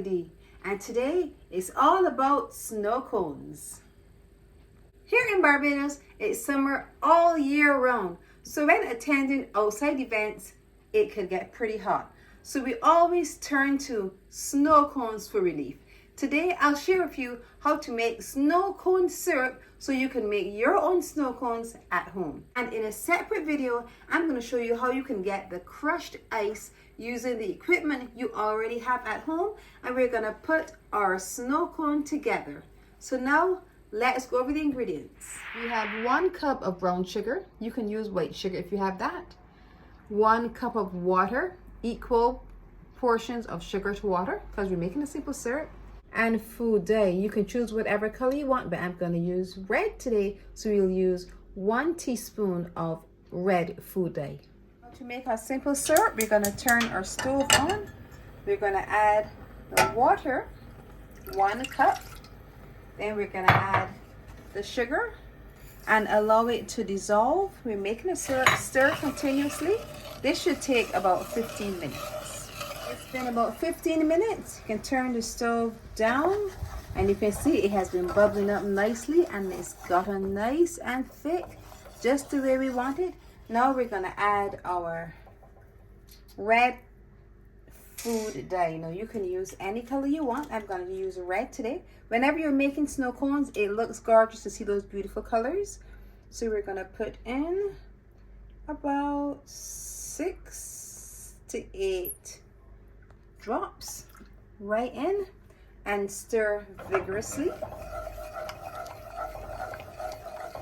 Ltd, and today is all about snow cones. Here in Barbados, it's summer all year round, so when attending outside events, it could get pretty hot. So we always turn to snow cones for relief. Today, I'll share with you how to make snow cone syrup so you can make your own snow cones at home. And in a separate video, I'm going to show you how you can get the crushed ice using the equipment you already have at home. And we're going to put our snow cone together. So now, let's go over the ingredients. We have 1 cup of brown sugar. You can use white sugar if you have that. 1 cup of water, equal portions of sugar to water because we're making a simple syrup. And food dye. You can choose whatever color you want, but I'm going to use red today, so we'll use 1 teaspoon of red food dye. To make our simple syrup, we're going to turn our stove on. We're going to add the water, 1 cup. Then we're going to add the sugar and allow it to dissolve. We're making a syrup, stir continuously. This should take about 15 minutes. It's been about 15 minutes. You can turn the stove down and you can see it has been bubbling up nicely and it's gotten nice and thick, just the way we want it. Now we're going to add our red food dye. Now you can use any color you want. I'm going to use red today. Whenever you're making snow cones, it looks gorgeous to see those beautiful colors. So we're going to put in about 6 to 8 drops right in and stir vigorously,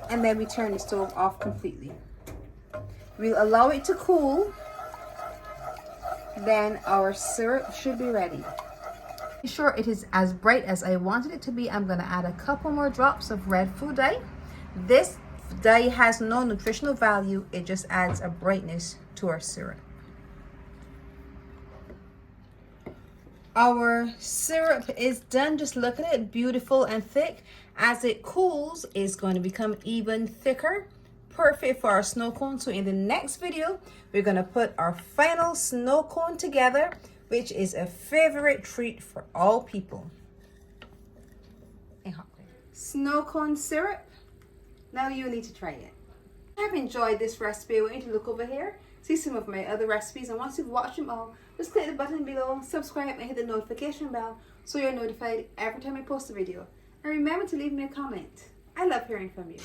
and then we turn the stove off completely. We'll allow it to cool, then our syrup should be ready. Be sure it is as bright as I wanted it to be. I'm going to add a couple more drops of red food dye. This dye has no nutritional value, it just adds a brightness to our syrup. Our syrup is done. Just look at it, beautiful and thick. As it cools, it's going to become even thicker, perfect for our snow cone. So in the next video, we're going to put our final snow cone together, which is a favorite treat for all people. Snow cone syrup. Now you need to try it. If you have enjoyed this recipe, I want you to look over here, see some of my other recipes, and once you've watched them all, just click the button below, subscribe, and hit the notification bell so you're notified every time I post a video. And remember to leave me a comment. I love hearing from you.